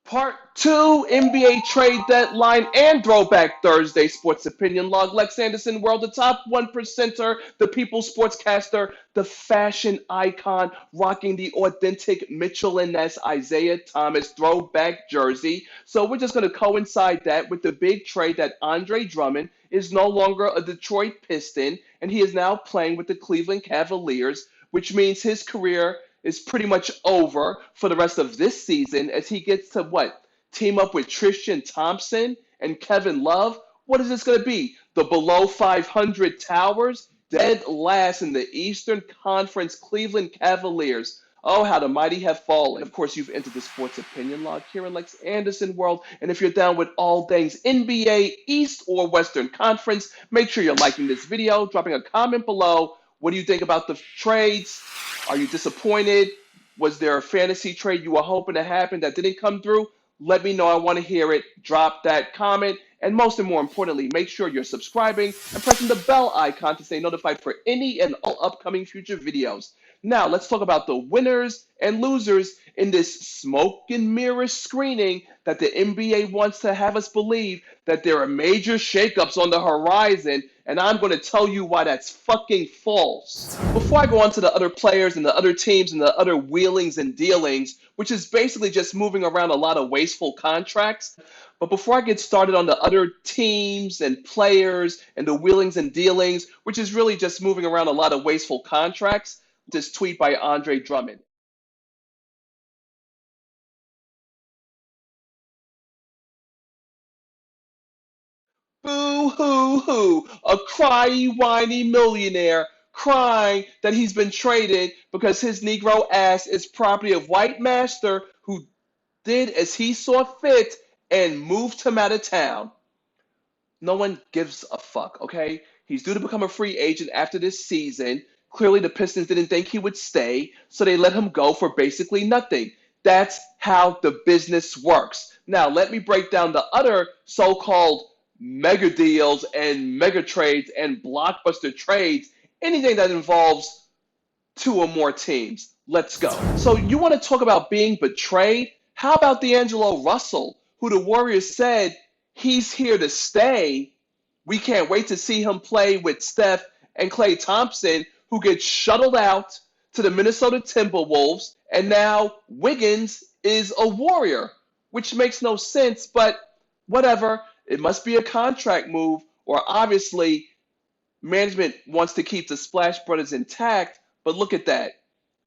Part 2, NBA trade deadline and throwback Thursday sports opinion log. LexAnderson, world, the top 1%er, the people's sportscaster, the fashion icon, rocking the authentic Mitchell and Ness Isaiah Thomas throwback jersey. So we're just going to coincide that with the big trade that Andre Drummond is no longer a Detroit Piston and he is now playing with the Cleveland Cavaliers, which means his career is pretty much over for the rest of this season as he gets to what? Team up with Tristan Thompson and Kevin Love? What is this going to be? The below 500 Towers? Dead last in the Eastern Conference Cleveland Cavaliers. Oh, how the mighty have fallen. Of course, you've entered the sports opinion log here in LexAnderson World. And if you're down with all things NBA, East or Western Conference, make sure you're liking this video, dropping a comment below. What do you think about the trades? Are you disappointed? Was there a fantasy trade you were hoping to happen that didn't come through? Let me know. I want to hear it. Drop that comment. And most and more importantly, make sure you're subscribing and pressing the bell icon to stay notified for any and all upcoming future videos. Now, let's talk about the winners and losers in this smoke and mirror screening that the NBA wants to have us believe that there are major shakeups on the horizon, and I'm going to tell you why that's fucking false. Before I go on to the other players and the other teams and the other wheelings and dealings, which is basically just moving around a lot of wasteful contracts, but before I get started on the other teams and players and the wheelings and dealings, which is really just moving around a lot of wasteful contracts, this tweet by Andre Drummond. Boo hoo hoo, a cryy whiny millionaire crying that he's been traded because his Negro ass is property of white master who did as he saw fit and moved him out of town. No one gives a fuck, okay? He's due to become a free agent after this season. Clearly, the Pistons didn't think he would stay, so they let him go for basically nothing. That's how the business works. Now, let me break down the other so-called mega deals and mega trades and blockbuster trades, anything that involves two or more teams. Let's go. So you want to talk about being betrayed? How about D'Angelo Russell, who the Warriors said he's here to stay? We can't wait to see him play with Steph and Klay Thompson, who gets shuttled out to the Minnesota Timberwolves, and now Wiggins is a Warrior, which makes no sense, but whatever. It must be a contract move, or obviously management wants to keep the Splash Brothers intact, but look at that.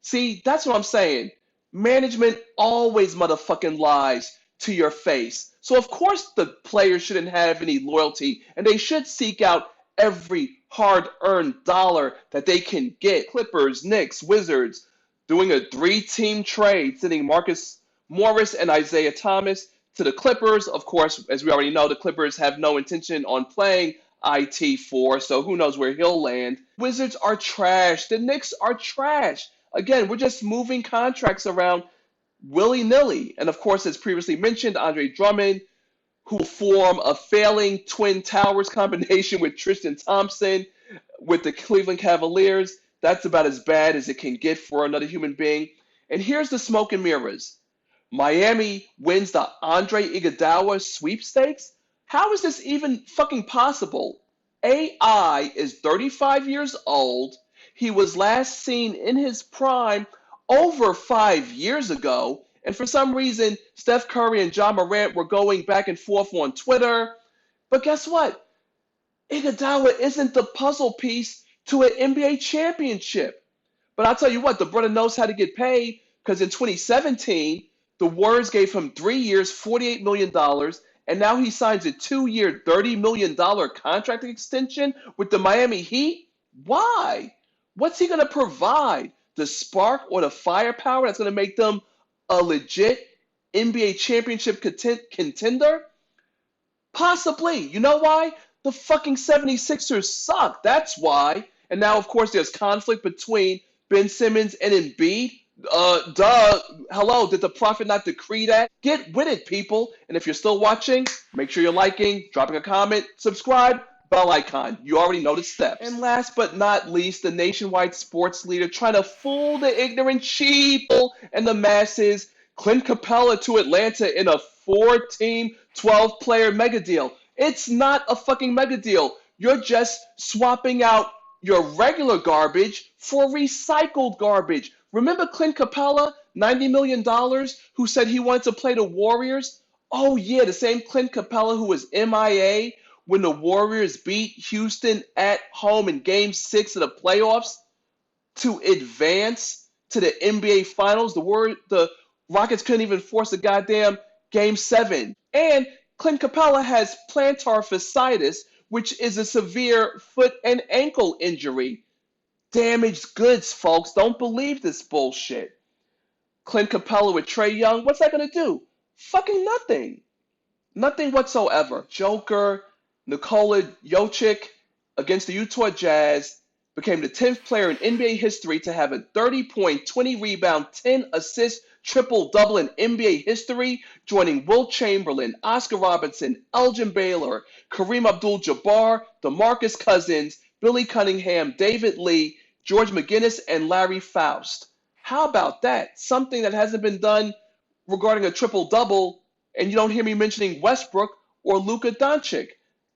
See, that's what I'm saying. Management always motherfucking lies to your face. So of course the players shouldn't have any loyalty, and they should seek out every hard-earned dollar that they can get. Clippers, Knicks, Wizards, doing a three-team trade, sending Marcus Morris and Isaiah Thomas to the Clippers. Of course, as we already know, the Clippers have no intention on playing IT4, so who knows where he'll land. Wizards are trash. The Knicks are trash. Again, we're just moving contracts around willy-nilly. And of course, as previously mentioned, Andre Drummond, who will form a failing Twin Towers combination with Tristan Thompson with the Cleveland Cavaliers. That's about as bad as it can get for another human being. And here's the smoke and mirrors. Miami wins the Andre Iguodala sweepstakes? How is this even fucking possible? AI is 35 years old. He was last seen in his prime over 5 years ago. And for some reason, Steph Curry and John Morant were going back and forth on Twitter. But guess what? Iguodala isn't the puzzle piece to an NBA championship. But I'll tell you what, the brother knows how to get paid because in 2017, the Warriors gave him 3 years, $48 million, and now he signs a 2-year, $30 million contract extension with the Miami Heat? Why? What's he going to provide? The spark or the firepower that's going to make them a legit NBA championship contender? Possibly. You know why? The fucking 76ers suck. That's why. And now, of course, there's conflict between Ben Simmons and Embiid. Hello, did the prophet not decree that? Get with it, people. And if you're still watching, make sure you're liking, dropping a comment, subscribe, bell icon. You already know the steps. And last but not least, the nationwide sports leader trying to fool the ignorant sheeple and the masses, Clint Capela to Atlanta in a 4-team, 12-player mega deal. It's not a fucking mega deal. You're just swapping out your regular garbage for recycled garbage. Remember Clint Capela, $90 million, dollars, who said he wanted to play the Warriors? Oh, yeah, the same Clint Capela who was MIA when the Warriors beat Houston at home in Game 6 of the playoffs to advance to the NBA Finals. The Rockets couldn't even force a goddamn Game 7. And Clint Capella has plantar fasciitis, which is a severe foot and ankle injury. Damaged goods, folks. Don't believe this bullshit. Clint Capella with Trae Young, what's that going to do? Fucking nothing. Nothing whatsoever. Joker, Nikola Jokic against the Utah Jazz became the 10th player in NBA history to have a 30-point, 20-rebound, 10-assist triple-double in NBA history, joining Wilt Chamberlain, Oscar Robertson, Elgin Baylor, Kareem Abdul-Jabbar, DeMarcus Cousins, Billy Cunningham, David Lee, George McGinnis, and Larry Faust. How about that? Something that hasn't been done regarding a triple-double, and you don't hear me mentioning Westbrook or Luka Doncic.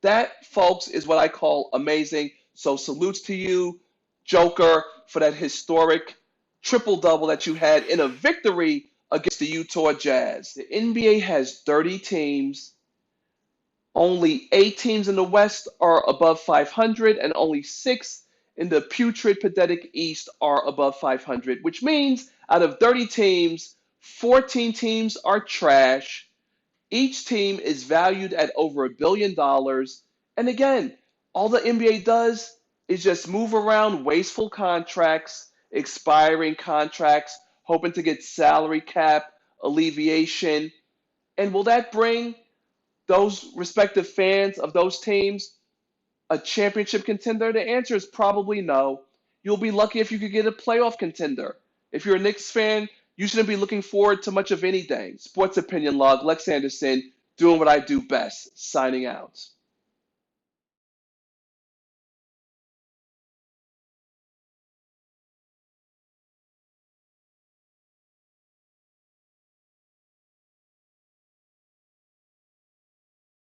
That, folks, is what I call amazing. So salutes to you, Joker, for that historic triple-double that you had in a victory against the Utah Jazz. The NBA has 30 teams. Only 8 teams in the West are above 500, and only 6 in the putrid, pathetic East are above 500, which means out of 30 teams, 14 teams are trash. Each team is valued at over $1 billion. And again, all the NBA does is just move around wasteful contracts, expiring contracts, hoping to get salary cap alleviation. And will that bring those respective fans of those teams a championship contender? The answer is probably no. You'll be lucky if you could get a playoff contender. If you're a Knicks fan, you shouldn't be looking forward to much of anything. Sports Opinion Log, Lex Anderson, doing what I do best, signing out.